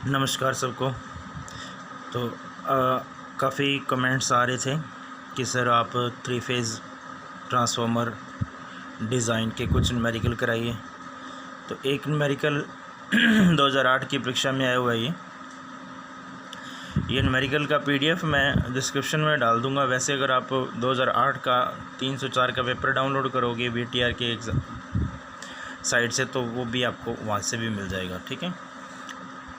नमस्कार सबको। तो काफ़ी कमेंट्स आ रहे थे कि सर आप 3 फेज़ ट्रांसफार्मर डिज़ाइन के कुछ न्यूमेरिकल कराइए। तो एक न्यूमेरिकल 2008 की परीक्षा में आया हुआ है। ये न्यूमेरिकल का PDF मैं डिस्क्रिप्शन में डाल दूंगा। वैसे अगर आप 2008 का 304 का पेपर डाउनलोड करोगे VTR के एग्ज़ाम साइट से, तो वो भी आपको वहाँ से भी मिल जाएगा। ठीक है।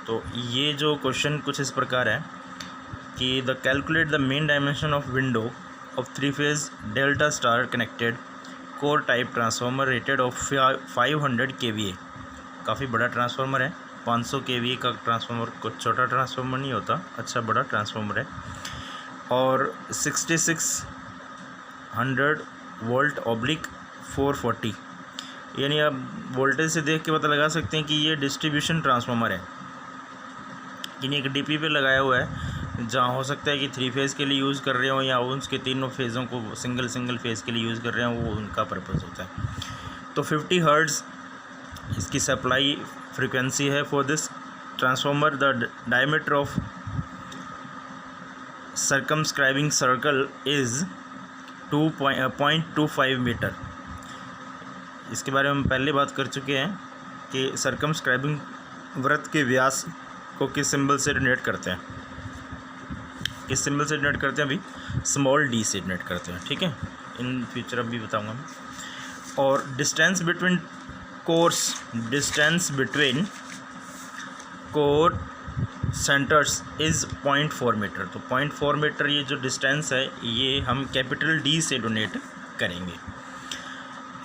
तो ये जो क्वेश्चन कुछ इस प्रकार है कि the calculate the main dimension of window of 3 phase delta star connected core type transformer rated of 500 kVA। काफ़ी बड़ा ट्रांसफार्मर है। 500 kVA का ट्रांसफार्मर कुछ छोटा ट्रांसफार्मर नहीं होता, अच्छा बड़ा ट्रांसफार्मर है। और 6600 वोल्ट ऑब्लिक 440, यानी आप वोल्टेज से देख के पता लगा सकते हैं कि ये डिस्ट्रीब्यूशन ट्रांसफार्मर है। यानी एक DP पे लगाया हुआ है, जहाँ हो सकता है कि 3 फेज़ के लिए यूज़ कर रहे हो या उसके तीनों फेज़ों को सिंगल फेज़ के लिए यूज़ कर रहे हो, वो उनका पर्पज़ होता है। तो 50 हर्ट्ज़ इसकी सप्लाई फ्रीक्वेंसी है for this transformer. The diameter of circumscribing circle is 0.25 metre. इसके बारे में हम पहले बात कर चुके हैं कि सर्कमस्क्राइबिंग वृत्त के व्यास को किस सिंबल से डिनोट करते हैं। किस सिंबल से डिनोट करते हैं? अभी स्मॉल d से डिनोट करते हैं। ठीक है, इन फ्यूचर अभी बताऊंगा मैं। और distance between core centres is 0.4 metre. तो 0.4 मीटर ये जो डिस्टेंस है, ये हम कैपिटल D से डोनेट करेंगे।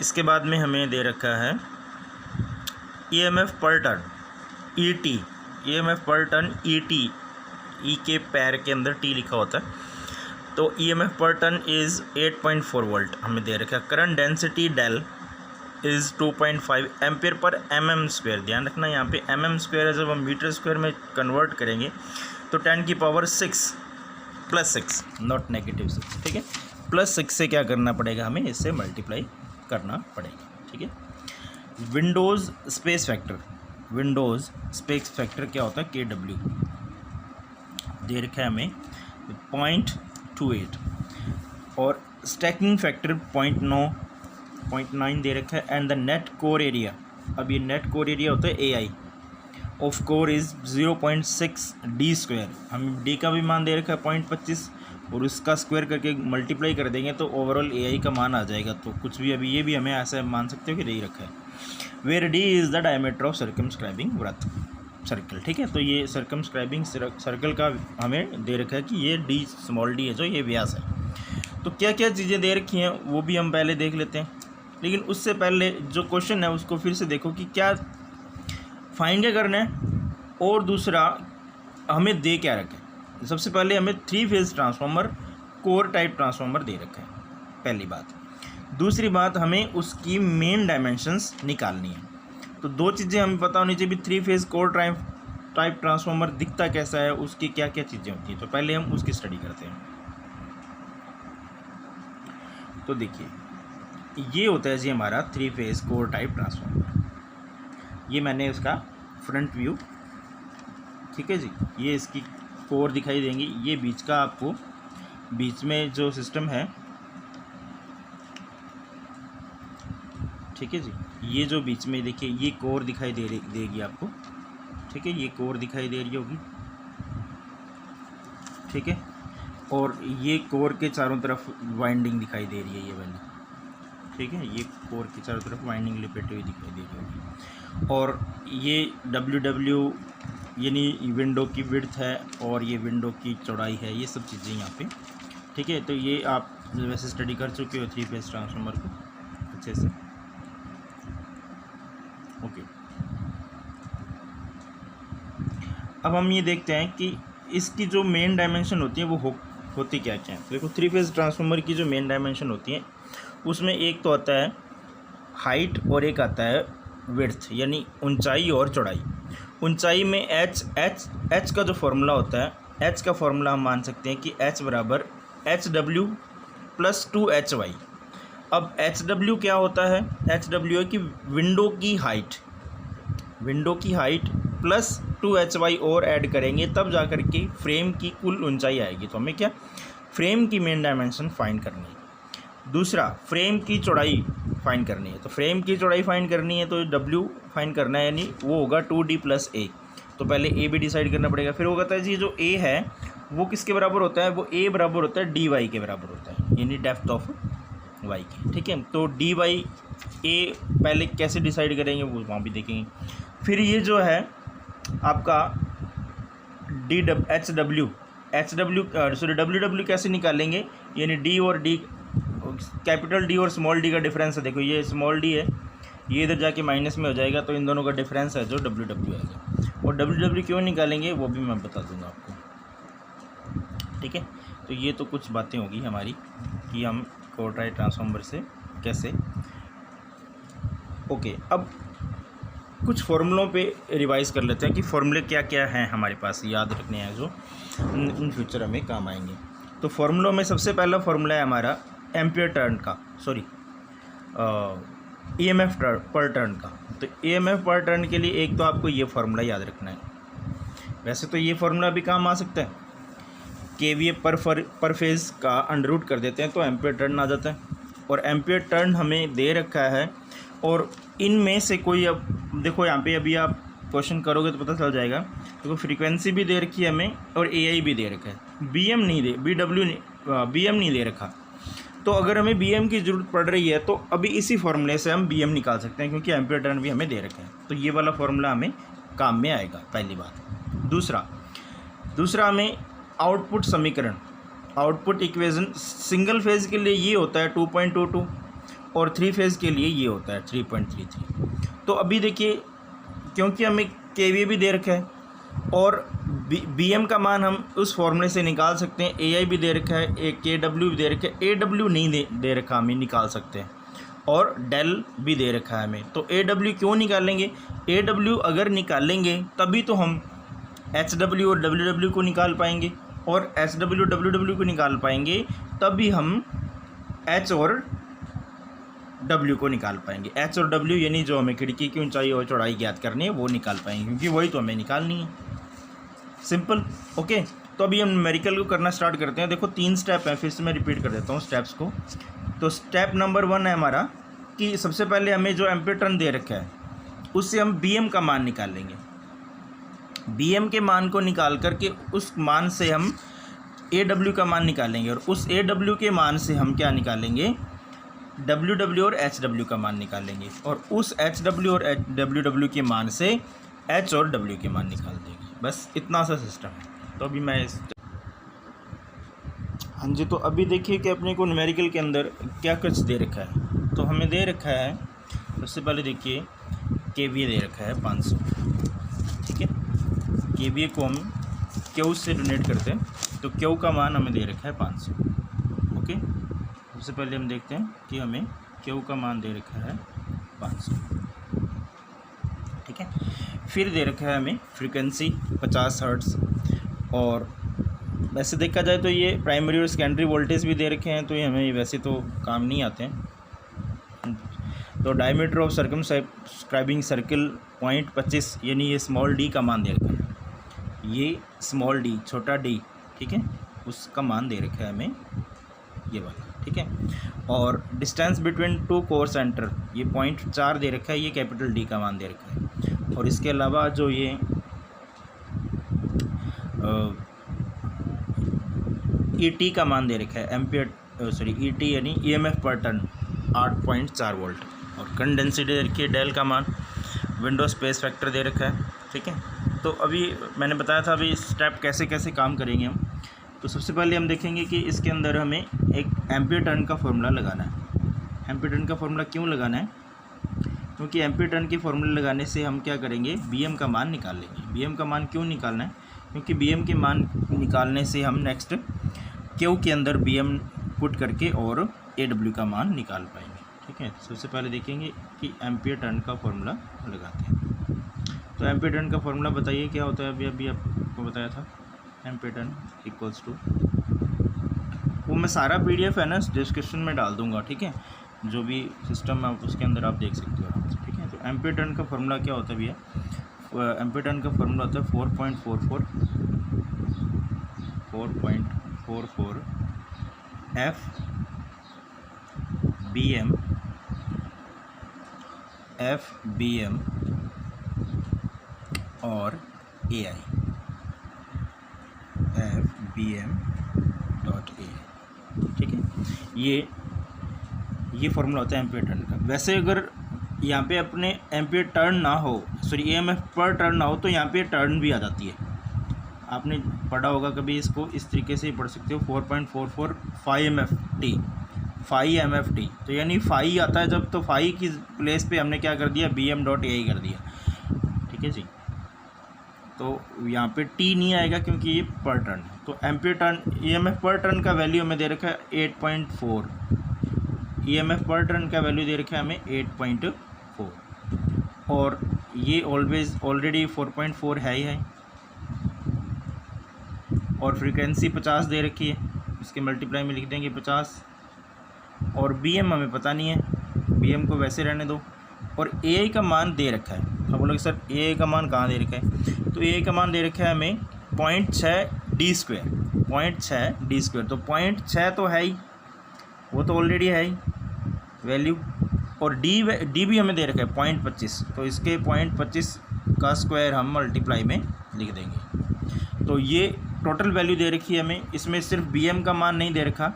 इसके बाद में हमें दे रखा है EMF पर टर्न ET। EMF पर टर्न ET, E के पैर के अंदर T लिखा होता है। तो EMF पर टर्न इज़ 8.4 वोल्ट हमें दे रखा है। Current density del is 2.5 ampere पर mm स्क्वायर। ध्यान रखना यहाँ पे mm स्क्वायर है, जब हम मीटर स्क्वायर में कन्वर्ट करेंगे तो 10 की पावर 6 + 6, नॉट -6। ठीक है, +6 से क्या करना पड़ेगा, हमें इससे मल्टीप्लाई करना पड़ेगा। ठीक है। विंडोज़ स्पेस फैक्टर क्या होता है? KW दे रखा है हमें 0.28 और स्टैकिंग फैक्टर 0.9 दे रखा है। And the net core area, अब ये नेट कोर एरिया होता है AI of core is 0.6 D square. हम D का भी मान दे रखा है 0.25 और उसका स्क्वायर करके मल्टीप्लाई कर देंगे तो ओवरऑल AI का मान आ जाएगा। तो कुछ भी अभी ये भी हमें ऐसा मान सकते हो कि यही रखा है। Where D is the diameter of circumscribing वृत्त सर्कल। ठीक है, तो ये सर्कमस्क्राइबिंग सर्कल का हमें दे रखा है कि ये D स्मॉल d है, जो ये व्यास है। तो क्या क्या चीज़ें दे रखी हैं वो भी हम पहले देख लेते हैं। लेकिन उससे पहले जो क्वेश्चन है उसको फिर से देखो कि क्या फाइंड क्या करना है और दूसरा हमें दे क्या रखा है। सबसे पहले हमें 3 phase transformer core type transformer दे रखा है, पहली बात। दूसरी बात, हमें उसकी मेन डायमेंशंस निकालनी है। तो दो चीज़ें हमें पता होनी चाहिए। 3 फेज़ कोर टाइप ट्रांसफार्मर दिखता कैसा है, उसकी क्या क्या चीज़ें होती हैं। तो पहले हम उसकी स्टडी करते हैं। तो देखिए, ये होता है जी हमारा 3 फेज़ कोर टाइप ट्रांसफार्मर। ये मैंने उसका फ्रंट व्यू, ठीक है जी, ये इसकी कोर दिखाई देंगी। ये बीच का आपको बीच में जो सिस्टम है, ठीक है जी, ये जो बीच में देखिए ये कोर दिखाई देगी आपको। ठीक है, ये कोर दिखाई दे रही होगी। ठीक है, और ये कोर के चारों तरफ वाइंडिंग दिखाई दे रही है, ये वाली। ठीक है, ये कोर के चारों तरफ वाइंडिंग लिपेटी हुई दिखाई दे रही होगी। और ये WW यानी विंडो की विड्थ है और ये विंडो की चौड़ाई है, ये सब चीज़ें यहाँ पे। ठीक है, तो ये आप वैसे स्टडी कर चुके हो 3 फेज़ ट्रांसफार्मर को अच्छे से। ओके, अब हम ये देखते हैं कि इसकी जो मेन डायमेंशन होती है वो होती क्या क्या है। देखो, 3 फेज़ ट्रांसफार्मर की जो मेन डायमेंशन होती है उसमें एक तो आता है हाइट और एक आता है विड्थ, यानी ऊंचाई और चौड़ाई। ऊंचाई में H का जो फॉर्मूला होता है, H का फॉर्मूला हम मान सकते हैं कि H बराबर HW + 2HY। अब HW क्या होता है? HW है कि विंडो की हाइट प्लस 2hy और ऐड करेंगे तब जा कर के फ्रेम की कुल ऊंचाई आएगी। तो हमें क्या फ्रेम की मेन डायमेंशन फाइंड करनी है। दूसरा फ्रेम की चौड़ाई फाइंड करनी है। तो फ्रेम की चौड़ाई फाइंड करनी है तो w फाइंड करना है, यानी वो होगा 2d + a। तो पहले a भी डिसाइड करना पड़ेगा। फिर वो कहता है जी जो a है वो किसके बराबर होता है, वो a बराबर होता है dy के बराबर होता है, यानी डेप्थ ऑफ y की। ठीक है, तो dy a पहले कैसे डिसाइड करेंगे वो वहाँ भी देखेंगे। फिर ये जो है आपका डब्ल्यू कैसे निकालेंगे, यानी डी और डी, कैपिटल डी और स्मॉल डी का डिफरेंस है। देखो ये स्मॉल डी है, ये इधर जाके माइनस में हो जाएगा, तो इन दोनों का डिफरेंस है जो डब्ल्यू आएगा। और डब्ल्यू क्यों निकालेंगे वो भी मैं बता दूंगा आपको। ठीक है, तो ये तो कुछ बातें होगी हमारी कि हम क्वार्टाइल ट्रांसफॉर्मर से कैसे। ओके, अब कुछ फॉर्मूलों पे रिवाइज कर लेते हैं कि फॉर्मूले क्या क्या हैं हमारे पास, याद रखने हैं जो इन फ्यूचर हमें काम आएंगे। तो फॉर्मूलों में सबसे पहला फॉर्मूला है हमारा एम्पियर टर्न का, सॉरी ईएमएफ पर टर्न का। तो ईएमएफ पर टर्न के लिए एक तो आपको ये फार्मूला याद रखना है। वैसे तो ये फार्मूला भी काम आ सकता है, केवीए पर फेज़ का अंडररूट कर देते हैं तो एम्पियर टर्न आ जाता है। और एम्पियर टर्न हमें दे रखा है, और इनमें से कोई, अब देखो यहाँ पे अभी आप क्वेश्चन करोगे तो पता चल जाएगा। देखो फ्रीक्वेंसी भी दे रखी है हमें और एआई भी दे रखा है, बीएम नहीं दे रखा। तो अगर हमें बीएम की ज़रूरत पड़ रही है तो अभी इसी फॉर्मूले से हम बीएम निकाल सकते हैं, क्योंकि एम्पियर टर्न भी हमें दे रखा है। तो ये वाला फॉर्मूला हमें काम में आएगा, पहली बात। दूसरा हमें आउटपुट समीकरण, आउटपुट इक्वेशन सिंगल फेज़ के लिए ये होता है 2.22 और 3 फेज़ के लिए ये होता है 3.33। तो अभी देखिए, क्योंकि हमें केवीए भी दे रखा है और बीएम का मान हम उस फॉर्मूले से निकाल सकते हैं, एआई भी दे रखा है, एक केडब्ल्यू भी दे रखा है, एडब्ल्यू नहीं दे रखा, हमें निकाल सकते हैं, और डेल भी दे रखा है हमें। तो एडब्ल्यू क्यों निकालेंगे, एडब्ल्यू अगर निकालेंगे तभी तो हम एचडब्ल्यू और डब्ल्यूडब्ल्यू को निकाल पाएंगे, और एचडब्ल्यू डब्ल्यूडब्ल्यू को निकाल पाएंगे तभी हम एच और डब्ल्यू को निकाल पाएंगे। एच और डब्ल्यू यानी जो हमें खिड़की की ऊंचाई और चौड़ाई ज्ञात करनी है वो निकाल पाएंगे, क्योंकि वही तो हमें निकालनी है। सिंपल। ओके, तो अभी हम न्यूमेरिकल को करना स्टार्ट करते हैं। देखो 3 स्टेप हैं, फिर से मैं रिपीट कर देता हूँ स्टेप्स को। तो स्टेप नंबर 1 है हमारा कि सबसे पहले हमें जो एम्पियर टर्न दे रखा है उससे हम बीएम का मान निकाल लेंगे। बीएम के मान को निकाल करके उस मान से हम एडब्ल्यू का मान निकालेंगे, और उस एडब्ल्यू के मान से हम क्या निकालेंगे, डब्ल्यूडब्ल्यू और एचडब्ल्यू का मान निकालेंगे, और उस एचडब्ल्यू और डब्ल्यूडब्ल्यू के मान से एच और डब्ल्यू के मान निकाल देंगे। बस इतना सा सिस्टम है। तो अभी मैं हाँ जी, तो अभी देखिए कि अपने को न्यूमेरिकल के अंदर क्या कुछ दे रखा है। तो हमें दे रखा है, सबसे पहले देखिए केवीए दे रखा है 500। ठीक है, केवीए को हम क्यू से डोनेट करते हैं, तो क्यू का मान हमें दे रखा है 500। ओके, सबसे पहले हम देखते हैं कि हमें क्यू का मान दे रखा है 500। ठीक है, फिर दे रखा है हमें फ्रीक्वेंसी 50 हर्ट्ज़, और वैसे देखा जाए तो ये प्राइमरी और सेकेंडरी वोल्टेज भी दे रखे हैं, तो ये हमें वैसे तो काम नहीं आते हैं। तो डायमीटर ऑफ सर्कमस्क्राइबिंग सर्किल 0.25, यानी ये स्मॉल डी का मान दे रखा है, ये स्मॉल डी छोटा डी, ठीक है, उसका मान दे रखा है हमें ये वाला। ठीक है, और डिस्टेंस बिटवीन 2 कोर सेंटर ये 0.4 दे रखा है, ये कैपिटल डी का मान दे रखा है। और इसके अलावा जो ये ईटी का मान दे रखा है, एम्पियर सॉरी ईटी यानी ईएमएफ पर टर्न 8.4 वोल्ट, और कंडेंसिटी दे रखी है डेल का मान, विंडो स्पेस फैक्टर दे रखा है। ठीक है, तो अभी मैंने बताया था अभी स्टेप कैसे कैसे काम करेंगे हम। तो सबसे पहले हम देखेंगे कि इसके अंदर हमें एक एम्पियर टर्न का फॉर्मूला लगाना है। एम्पियर टर्न का फॉर्मूला क्यों लगाना है, क्योंकि एम्पियर टर्न की फॉर्मूला लगाने से हम क्या करेंगे, बीएम का मान निकाल लेंगे। बीएम का मान क्यों निकालना है, क्योंकि बीएम के मान निकालने से हम नेक्स्ट क्यू के अंदर बीएम पुट करके और एडब्ल्यू का मान निकाल पाएंगे। ठीक है, सबसे पहले देखेंगे कि एम्पियर टर्न का फॉर्मूला लगाते हैं। तो एम्पियर टर्न का फॉर्मूला बताइए क्या होता है, अभी आपको बताया था। एम्पियर टर्न इक्वल्स टू, वो मैं सारा पीडीएफ है ना डिस्क्रिप्शन में डाल दूंगा। ठीक है, जो भी सिस्टम है उसके अंदर आप देख सकते हो आराम से। ठीक है, तो एम्पियर टर्न का फॉर्मूला क्या होता है भैया, एम्पीयर टर्न का फॉर्मूला होता है 4.44 एफ बी एम और ए आई, FBM.AI, ठीक है। ये फॉर्मूला होता है एम्पीयर टर्न का। वैसे अगर यहाँ पे अपने एम्पीयर टर्न ना हो, सॉरी EMF पर टर्न ना हो, तो यहाँ पे टर्न भी आ जाती है। आपने पढ़ा होगा कभी, इसको इस तरीके से ही पढ़ सकते हो, 4.44 फाई MFT। तो यानी फाई आता है जब, तो फाई की प्लेस पे हमने क्या कर दिया, BM.AI कर दिया, ठीक है जी। तो यहाँ पे टी नहीं आएगा क्योंकि ये पर टर्न है। तो एम्पीयर टर्न EMF पर टर्न का वैल्यू हमें दे रखा है 8.4, EMF पर टर्न का वैल्यू दे रखा है हमें 8.4, और ये ऑलरेडी 4.4 है ही है, और फ्रीक्वेंसी 50 दे रखी है, इसके मल्टीप्लाई में लिख देंगे 50, और BM हमें पता नहीं है, BM को वैसे रहने दो, और AI का मान दे रखा है। अब बोलोगे सर AI का मान कहाँ दे रखा है, तो AI का मान दे रखा है हमें 0.6 D², 0.6 D²। तो 0.6 तो है ही, वो तो ऑलरेडी है ही वैल्यू, और डी भी हमें दे रखा है 0.25, तो इसके 0.25 का स्क्वायर हम मल्टीप्लाई में लिख देंगे। तो ये टोटल वैल्यू दे रखी है हमें, इसमें सिर्फ BM का मान नहीं दे रखा,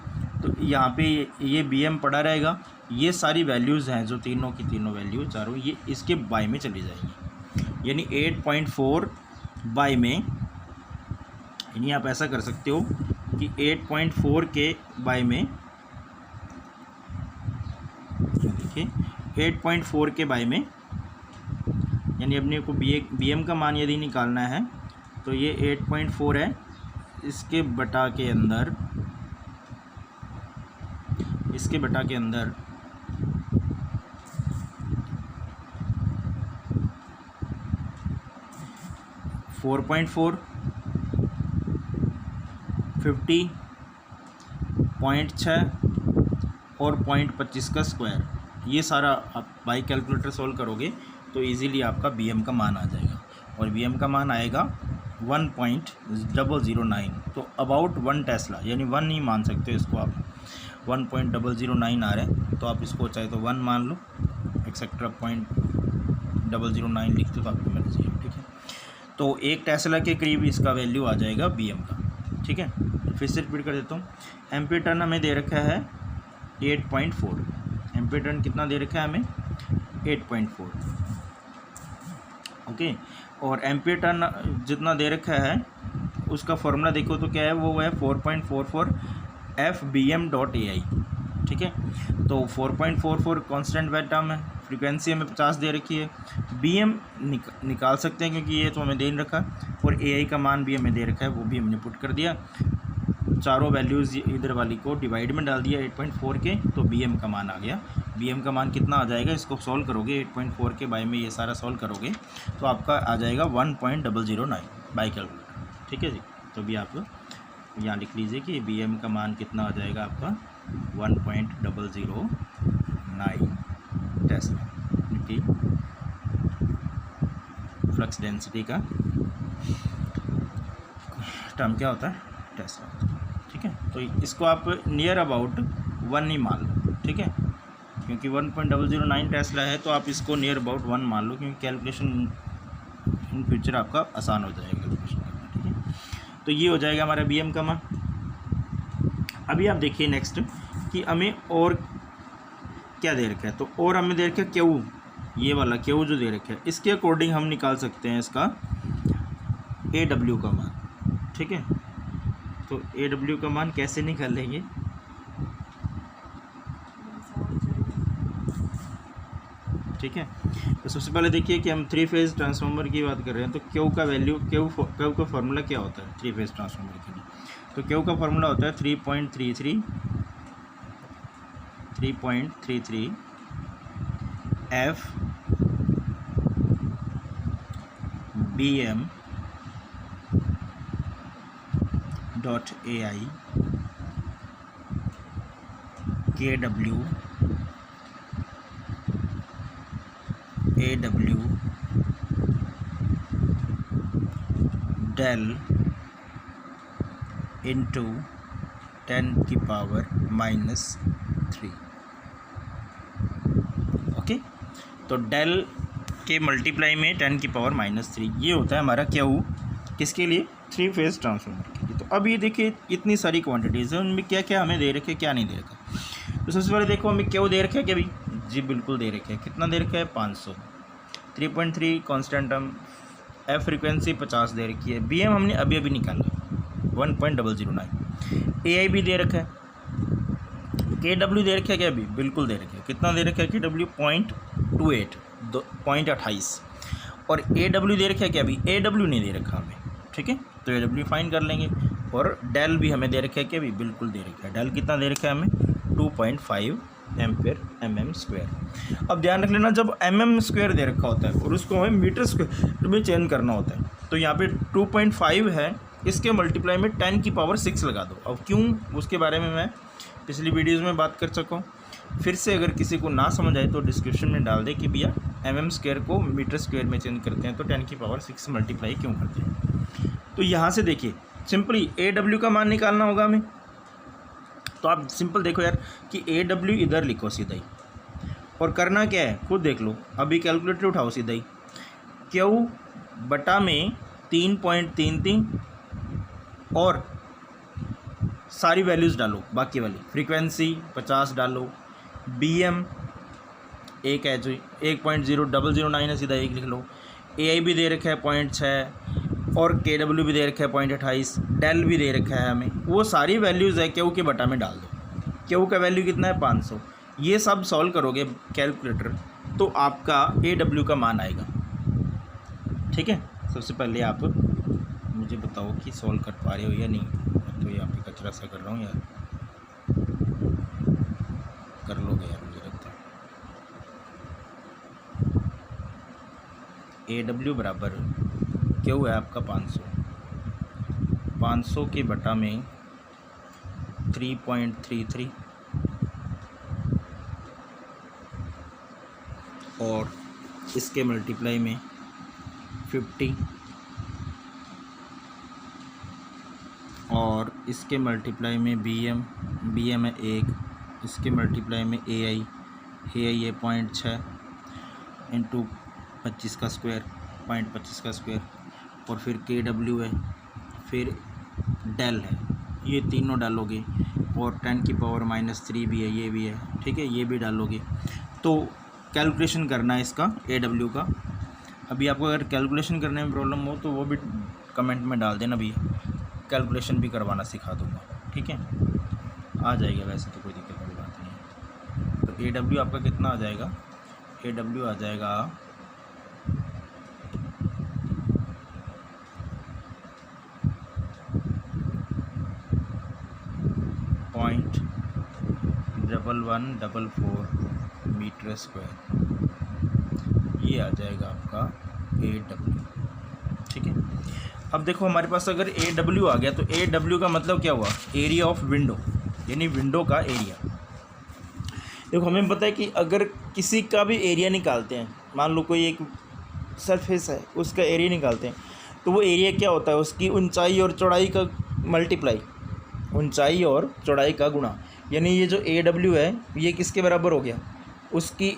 तो यहाँ पे ये BM पड़ा रहेगा। ये सारी वैल्यूज़ हैं जो तीनों की तीनों वैल्यू चारों, ये इसके बाय में चली जाएंगी, यानी 8.4 बाय में, यानी आप ऐसा कर सकते हो कि 8.4 के बाय में, देखिए 8.4 के बाय में, यानी अपने को BM का मान यदि निकालना है तो ये 8.4 है, इसके बटा के अंदर 4.4, 50, 0.6 और 0.25 का स्क्वायर, ये सारा आप बाई कैलकुलेटर सोल्व करोगे तो इजीली आपका BM का मान आ जाएगा, और BM का मान आएगा 1.009, तो अबाउट 1 टेस्ला, यानी 1 नहीं मान सकते इसको आप, 1.009 आ रहा है, तो आप इसको चाहे तो 1 मान लो, एक्सेट्रा 0.009 लिखते तो आपकी मर्जी है, ठीक है। तो 1 टेस्ला के करीब इसका वैल्यू आ जाएगा BM का, ठीक है। फिर से रिपीट कर देता हूँ, एम्पीयर टर्न हमें दे रखा है 8.4, एम्पीयर टर्न कितना दे रखा है हमें 8.4, ओके। और एम्पीयर टर्न जितना दे रखा है उसका फॉर्मूला देखो तो क्या है, वो है 4.44 FBM.AI, ठीक है। तो 4.44 कांस्टेंट वैल्यू टर्म है, फ्रीक्वेंसी हमें 50 दे रखी है, BM निकाल सकते हैं क्योंकि ये तो हमें दे रखा, और AI का मान भी हमें दे रखा है, वो भी हमने पुट कर दिया, चारों वैल्यूज़ इधर वाली को डिवाइड में डाल दिया 8.4 के, तो BM का मान आ गया। BM का मान कितना आ जाएगा, इसको सॉल्व करोगे 8.4 के बाय में ये सारा सॉल्व करोगे तो आपका आ जाएगा 1.009 बाई कैलकुलेटर, ठीक है जी। तो भी आप यहाँ लिख लीजिए कि BM का मान कितना आ जाएगा आपका 1.009 टेस्ला, क्योंकि फ्लक्स डेंसिटी का टर्म क्या होता है, टेस्ला, ठीक है। तो इसको आप नियर अबाउट 1 ही मान लो, ठीक है, क्योंकि 1.009 टेस्ला है, तो आप इसको नियर अबाउट 1 मान लो, क्योंकि कैलकुलेशन इन फ्यूचर आपका आसान हो जाएगा कैलकुलेशन करना, ठीक है। तो ये हो जाएगा हमारा BM का मान। अभी आप देखिए नेक्स्ट कि हमें और क्या दे रखा है, तो और हमें दे रखा है Q, ये वाला Q जो दे रखा है, इसके अकॉर्डिंग हम निकाल सकते हैं इसका AW का मान, ठीक है। तो AW का मान कैसे निकालेंगे, ठीक है। तो सबसे पहले देखिए कि हम 3 फेज़ ट्रांसफार्मर की बात कर रहे हैं, तो Q का वैल्यू, Q का फार्मूला क्या होता है 3 फेज़ ट्रांसफार्मर के लिए, तो Q का फार्मूला होता है 3.33 F BM.AI KW AW del into 10⁻³ okay. तो डेल के मल्टीप्लाई में 10⁻³ ये होता है हमारा क्यू, किसके लिए, 3 फेज ट्रांसफार्मर के लिए। तो अब ये देखिए इतनी सारी क्वांटिटीज़ हैं, उनमें क्या क्या हमें दे रखे क्या नहीं दे रखा। तो सबसे पहले देखो हमें क्यू दे रखा है क्या भाई, जी बिल्कुल दे रखा है। कितना दे रखा है, 500, 3.3 कॉन्स्टेंट टर्म, एफ फ्रिक्वेंसी 50 दे रखी है, बी एम हमने अभी निकाला 1.009, ए आई भी दे रखा है, के डब्ल्यू दे रखा है क्या, अभी बिल्कुल दे रखा है। कितना दे रखा है के डब्ल्यू, 0.28 और ए डब्ल्यू दे रखा है क्या, अभी ए डब्ल्यू नहीं दे रखा हमें, ठीक है। तो ए डब्ल्यू फाइन कर लेंगे। और डेल भी हमें दे रखा है क्या, अभी बिल्कुल दे रखा है। डेल कितना दे रखा है हमें, 2.5 एम्पेयर mm²। अब ध्यान रख लेना, जब mm² दे रखा होता है और उसको हमें मीटर² में चेंज करना होता है, तो यहाँ पे 2.5 है, इसके मल्टीप्लाई में 10⁻6 लगा दो। अब क्यों, उसके बारे में मैं पिछली वीडियोज़ में बात कर सकूँ। फिर से अगर किसी को ना समझ आए तो डिस्क्रिप्शन में डाल दे कि भैया mm² को मीटर² में चेंज करते हैं तो 10⁻6 मल्टीप्लाई क्यों करते हैं। तो यहाँ से देखिए सिंपली ए डब्ल्यू का मान निकालना होगा हमें। तो आप सिंपल देखो यार कि ए डब्ल्यू इधर लिखो सीधा ही, और करना क्या है खुद देख लो। अभी कैलकुलेटर उठाओ सीधा ही, क्यू बटा में 3.33 और सारी वैल्यूज़ डालो, बाकी वाली फ्रीक्वेंसी 50 डालो, बी एम एक है जो 1.009 है, सीधा 1 लिख लो, ए आई भी दे रखा है 0.6 और के डब्ल्यू भी दे रखा है 0.28, डेल भी दे रखा है हमें। वो सारी वैल्यूज़ है क्यू के बटा में डाल दो। क्यू का वैल्यू कितना है, 500। ये सब सॉल्व करोगे कैलकुलेटर तो आपका ए डब्ल्यू का मान आएगा, ठीक है। सबसे पहले आप मुझे बताओ कि सॉल्व कर पा रहे हो या नहीं। मैं तो यहाँ पे कचरा सा कर रहा हूँ यार, कर लोगे यार मुझे लगता है। ए डब्ल्यू बराबर क्यू है आपका 500 के बटा में 3.33 और इसके मल्टीप्लाई में 50 और इसके मल्टीप्लाई में बी एम है 1, इसके मल्टीप्लाई में ए आई है 0.6 इंटू 25 का स्क्वायर, 0.25 का स्क्वायर, और फिर के डब्ल्यू है, फिर डेल है, ये तीनों डालोगे, और 10⁻³ भी है, ये भी है, ठीक है, ये भी डालोगे। तो कैलकुलेशन करना है इसका ए डब्ल्यू का। अभी आपको अगर कैलकुलेशन करने में प्रॉब्लम हो तो वो भी कमेंट में डाल देना भैया, कैलकुलेशन भी करवाना सिखा दूँगा, ठीक है। आ जाएगा, वैसे तो कोई दिक्कत वाली बात नहीं है। तो ए डब्ल्यू आपका कितना आ जाएगा, ए डब्ल्यू आ जाएगा 0.1144 मीटर²। ये आ जाएगा आपका ए डब्ल्यू, ठीक है। अब देखो हमारे पास अगर ए डब्ल्यू आ गया तो ए डब्ल्यू का मतलब क्या हुआ, एरिया ऑफ विंडो, यानी विंडो का एरिया। देखो हमें पता है कि अगर किसी का भी एरिया निकालते हैं, मान लो कोई एक सरफेस है उसका एरिया निकालते हैं, तो वो एरिया क्या होता है, उसकी ऊंचाई और चौड़ाई का मल्टीप्लाई, ऊंचाई और चौड़ाई का गुणा। यानी ये जो ए डब्ल्यू है ये किसके बराबर हो गया, उसकी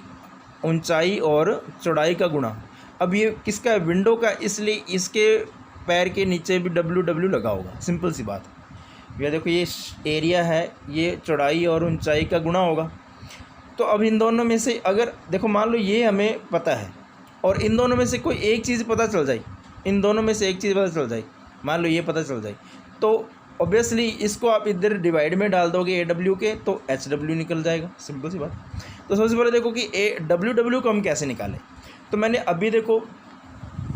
ऊंचाई और चौड़ाई का गुणा। अब ये किसका है, विंडो का, इसलिए इसके पैर के नीचे भी डब्ल्यू डब्ल्यू लगा होगा, सिंपल सी बात। ये देखो ये एरिया है, ये चौड़ाई और ऊंचाई का गुणा होगा। तो अब इन दोनों में से अगर देखो मान लो ये हमें पता है और इन दोनों में से कोई एक चीज़ पता चल जाए, इन दोनों में से एक चीज़ पता चल जाए, मान लो ये पता चल जाए, तो ऑब्वियसली इसको आप इधर डिवाइड में डाल दोगे ए डब्ल्यू के, तो एच डब्ल्यू निकल जाएगा, सिंपल सी बात। तो सबसे पहले देखो कि ए डब्ल्यू डब्ल्यू को हम कैसे निकालें। तो मैंने अभी देखो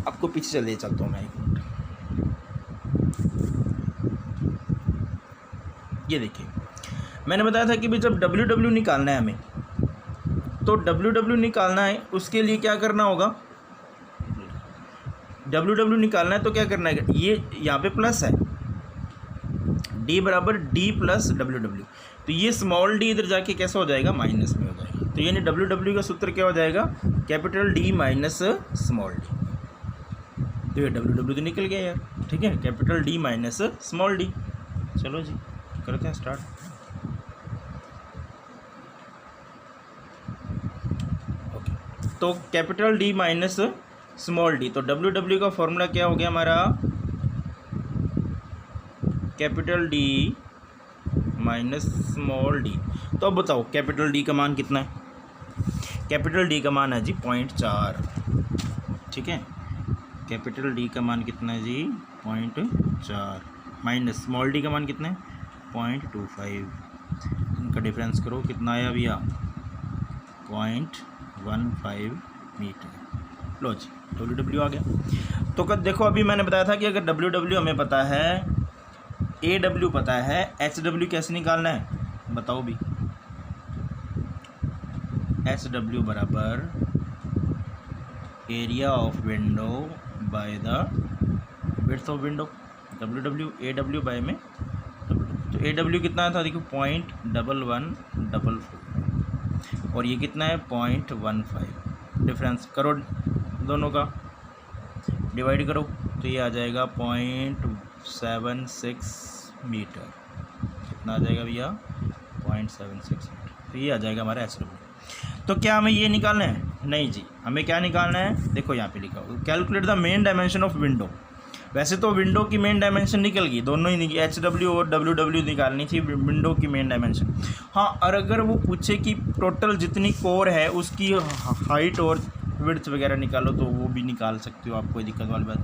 आपको पीछे चलिए चलता हूँ मैं, एक मिनट। ये देखिए मैंने बताया था कि भाई जब डब्ल्यू डब्ल्यू निकालना है हमें, तो डब्ल्यू डब्ल्यू निकालना है उसके लिए क्या करना होगा, डब्ल्यू डब्ल्यू निकालना है तो क्या करना है, ये यहाँ पे प्लस है, डी बराबर डी प्लस डब्ल्यू डब्ल्यू, तो ये स्मॉल डी इधर जाके कैसा हो जाएगा, माइनस में हो जाएगा। तो यानी डब्ल्यू डब्ल्यू का सूत्र क्या हो जाएगा, capital D minus small D. तो ये डब्ल्यू तो निकल गया यार, ठीक है, capital D minus small D. चलो जी करते हैं स्टार्ट। ओके, तो capital D minus small D, तो डब्ल्यू का फॉर्मूला क्या हो गया हमारा, capital D minus small D. तो अब बताओ कैपिटल डी का मान कितना है, कैपिटल डी का मान है जी 0.4, ठीक है, कैपिटल डी का मान कितना है जी 0.4, माइनस स्मॉल डी का मान कितना है 0.25, इनका डिफरेंस करो कितना आया भैया 0.15 मीटर। लो जी डब्ल्यू आ गया। तो देखो अभी मैंने बताया था कि अगर डब्ल्यू हमें पता है, AW पता है, HW कैसे निकालना है बताओ भी। HW बराबर area of window by the width of window, WW AW by में WW। तो AW कितना था देखो 0.1144 और ये कितना है 0.15, डिफरेंस करो दोनों का, डिवाइड करो तो ये आ जाएगा 0.76 मीटर। कितना आ जाएगा भैया 0.76 मीटर। तो ये आ जाएगा हमारा HW। तो क्या हमें ये निकालना है, नहीं जी, हमें क्या निकालना है, देखो यहाँ पे लिखा हो calculate the main dimension of window. वैसे तो विंडो की मेन डायमेंशन निकल गई, दोनों ही HW और WW निकालनी थी, विंडो की मेन डायमेंशन। हाँ, और अगर वो पूछे कि टोटल जितनी कोर है उसकी हाइट और विड्थ वगैरह निकालो तो वो भी निकाल सकते हो आप, कोई दिक्कत वाली बात।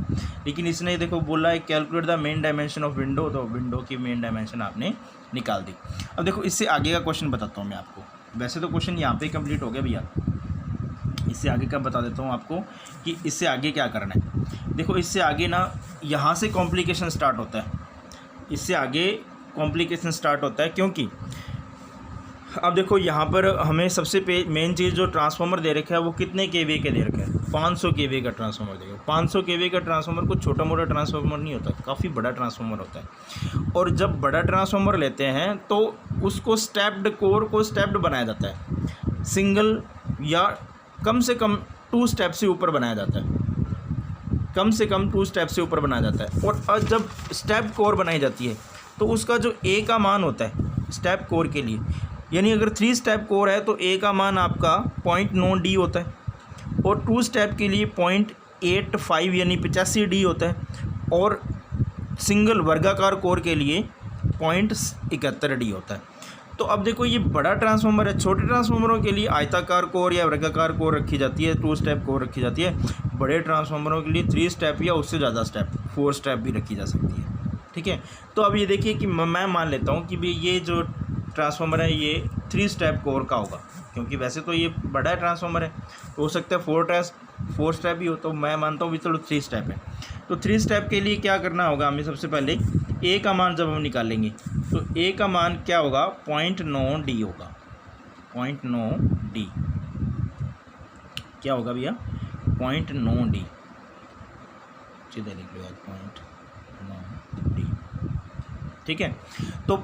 लेकिन इसने देखो बोला है calculate the main dimension of window, तो विंडो की मेन डायमेंशन आपने निकाल दी। अब देखो इससे आगे का क्वेश्चन बताता हूँ मैं आपको। वैसे तो क्वेश्चन यहाँ पे कंप्लीट हो गया भैया, इससे आगे का बता देता हूँ आपको कि इससे आगे क्या करना है। देखो इससे आगे ना यहाँ से कॉम्प्लिकेशन स्टार्ट होता है, इससे आगे कॉम्प्लिकेशन स्टार्ट होता है, क्योंकि अब देखो यहाँ पर हमें सबसे मेन चीज़ जो ट्रांसफार्मर दे रखा है वो कितने केवी के दे रखा है, 500 केवी का ट्रांसफार्मर देगा। 500 केवी का ट्रांसफार्मर कुछ छोटा मोटा ट्रांसफार्मर नहीं होता, काफ़ी बड़ा ट्रांसफार्मर होता है। और जब बड़ा ट्रांसफार्मर लेते हैं तो उसको स्टेप्ड कोर को स्टेप्ड बनाया जाता है, सिंगल या कम से कम 2 स्टेप से ऊपर बनाया जाता है, कम से कम 2 स्टेप से ऊपर बनाया जाता है। और जब स्टेप कोर बनाई जाती है तो उसका जो A का मान होता है स्टेप कोर के लिए, यानी अगर 3 स्टेप कोर है तो A का मान आपका 0.9D होता है, और 2 स्टेप के लिए 0.85 यानी 85D होता है, और सिंगल वर्गाकार कोर के लिए 0.71D होता है। तो अब देखो ये बड़ा ट्रांसफार्मर है, छोटे ट्रांसफार्मरों के लिए आयताकार कोर या वर्गाकार कोर रखी जाती है, 2 स्टेप कोर रखी जाती है। बड़े ट्रांसफार्मरों के लिए 3 स्टेप या उससे ज़्यादा स्टेप 4 स्टेप भी रखी जा सकती है, ठीक है। तो अब ये देखिए कि मैं मान लेता हूँ कि भाई ये जो ट्रांसफार्मर है ये 3 स्टेप कोर का होगा, क्योंकि वैसे तो ये बड़ा ट्रांसफार्मर है, तो हो सकता है 4 स्टेप भी हो, तो मैं मानता हूँ भी चलो 3 स्टेप है। तो 3 स्टेप के लिए क्या करना होगा हमें, सबसे पहले A का मान जब हम निकालेंगे तो A का मान क्या होगा 0.9D होगा, 0.9D क्या होगा भैया 0.9D, सीधे लिख लो यार 0.9D, ठीक है। तो A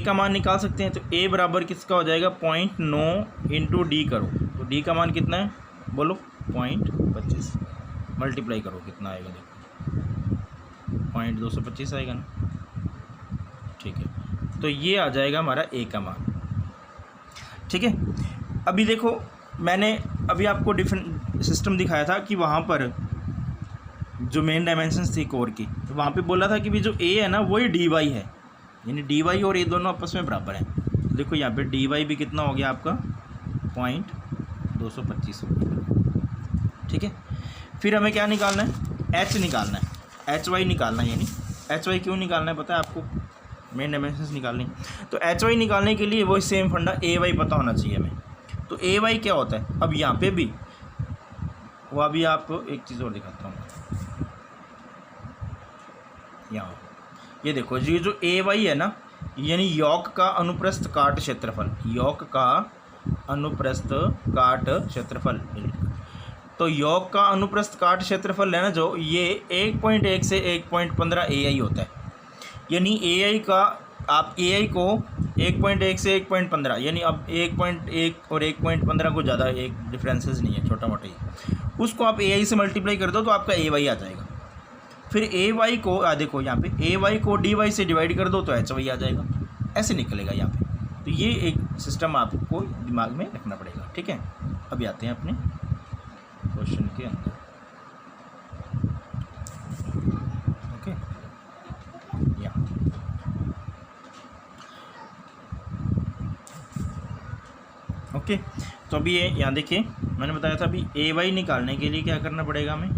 का मान निकाल सकते हैं, तो A बराबर किसका हो जाएगा 0.9 इंटू D करो, तो D का मान कितना है बोलो 0.25, मल्टीप्लाई करो कितना आएगा, देखो 0.225 आएगा ना, ठीक है। तो ये आ जाएगा हमारा A का मान, ठीक है। अभी देखो मैंने अभी आपको डिफरेंट सिस्टम दिखाया था कि वहाँ पर जो मेन डायमेंशंस थी कोर की, तो वहाँ पे बोला था कि भी जो A है ना वही dy है, यानी dy और A दोनों आपस में बराबर हैं। तो देखो यहाँ पे dy भी कितना हो गया आपका 0.225, ठीक है। फिर हमें क्या निकालना है, h निकालना है, hy निकालना है, यानी hy क्यों निकालना है पता है आपको, मेन डायमेंशंस निकालनी। तो hy निकालने के लिए वही सेम फंडा ay पता होना चाहिए हमें। तो ay क्या होता है, अब यहाँ पे भी वो अभी आपको एक चीज़ और दिखाता हूँ, यहाँ ये देखो जी, जो ay है ना, यानी यॉक का अनुप्रस्थ काट क्षेत्रफल, यॉक का अनुप्रस्थ काट क्षेत्रफल, तो यॉक का अनुप्रस्थ काट क्षेत्रफल है ना जो, ये 1.1 से 1.15 ai होता है। यानी ai का आप ai को 1.1 से 1.15, यानी अब 1.1 और 1.15 को ज़्यादा एक डिफरेंसेस नहीं है, छोटा मोटा ही, उसको आप AI से मल्टीप्लाई कर दो तो आपका AY आ जाएगा। फिर AY को देखो यहाँ पे AY को DY से डिवाइड कर दो तो HY आ जाएगा, ऐसे निकलेगा यहाँ पे। तो ये एक सिस्टम आपको दिमाग में रखना पड़ेगा, ठीक है। अभी आते हैं अपने क्वेश्चन के अंदर, ओके। यहाँ ओके, तो अभी ये यहाँ देखिए मैंने बताया था अभी AY निकालने के लिए क्या करना पड़ेगा हमें।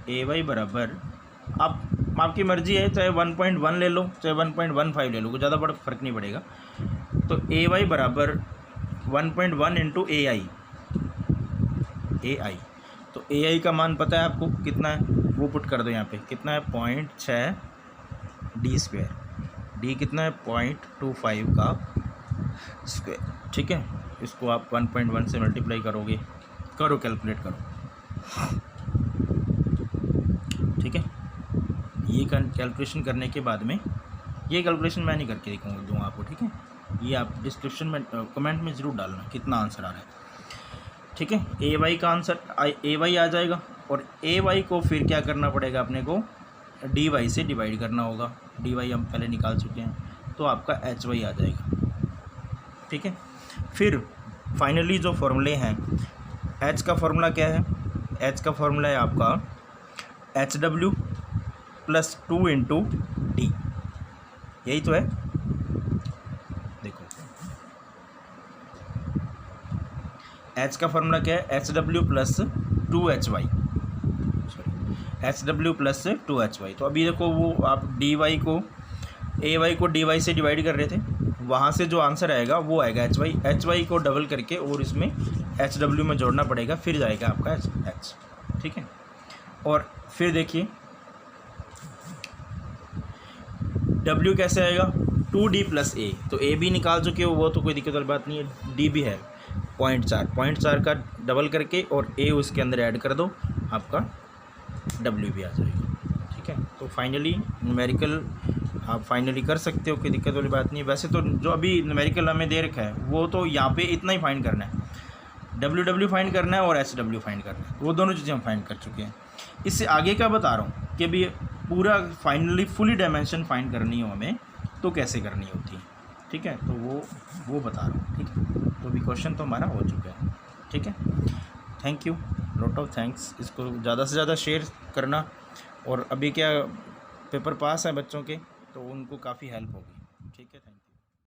AY बराबर आपकी मर्जी है, चाहे 1.1 ले लो चाहे 1.15 ले लो, कोई ज़्यादा बड़ा फर्क नहीं पड़ेगा। तो AY बराबर 1.1 इंटू AI। तो AI का मान पता है आपको कितना है, वो पुट कर दो यहाँ पे, कितना है 0.6 D²। D कितना है 0.25 का स्क्वायर, ठीक है। इसको आप 1.1 से मल्टीप्लाई करोगे, करो कैलकुलेट करो, ठीक है। ये कैलकुलेशन करने के बाद में, ये कैलकुलेशन मैं नहीं करके दूँगा आपको, ठीक है। ये आप डिस्क्रिप्शन में कमेंट में ज़रूर डालना कितना आंसर आ रहा है, ठीक है। AY का आंसर AY आ जाएगा, और AY को फिर क्या करना पड़ेगा अपने को, DY से डिवाइड करना होगा। DY हम पहले निकाल चुके हैं, तो आपका HY आ जाएगा, ठीक है। फिर फाइनली जो फॉर्मूले हैं, H का फॉर्मूला क्या है, H का फॉर्मूला है आपका HW + 2 इंटू D, यही तो है। देखो H का फॉर्मूला क्या है, HW + 2HY, HW + 2HY। तो अभी देखो वो आप AY को DY से डिवाइड कर रहे थे, वहाँ से जो आंसर आएगा वो आएगा HY को डबल करके और इसमें HW में जोड़ना पड़ेगा, फिर जाएगा आपका H, ठीक है। और फिर देखिए W कैसे आएगा, 2D + A। तो A भी निकाल चुके हो, वो तो कोई दिक्कत वाली बात नहीं है। D भी है 0.4 का डबल करके और A उसके अंदर ऐड कर दो, आपका W भी आ जाएगा, ठीक है। तो फाइनली न्यूमेरिकल आप फाइनली कर सकते हो, कोई दिक्कत वाली बात नहीं है। वैसे तो जो अभी न्यूमेरिकल हमें दे रखा है वो तो यहाँ पे इतना ही फाइंड करना है, WW फाइंड करना है और HW फाइंड करना है, वो दोनों चीज़ें हम फाइंड कर चुके हैं। इससे आगे का बता रहा हूँ कि अभी पूरा फाइनली फुली डायमेंशन फाइंड करनी हो हमें तो कैसे करनी होती है, ठीक है। तो वो बता रहा हूँ, ठीक है। तो अभी क्वेश्चन तो हमारा हो चुका है, ठीक है। Thank you, lot of thanks. इसको ज़्यादा से ज़्यादा शेयर करना, और अभी क्या पेपर पास है बच्चों के, तो उनको काफ़ी हेल्प होगी, ठीक है।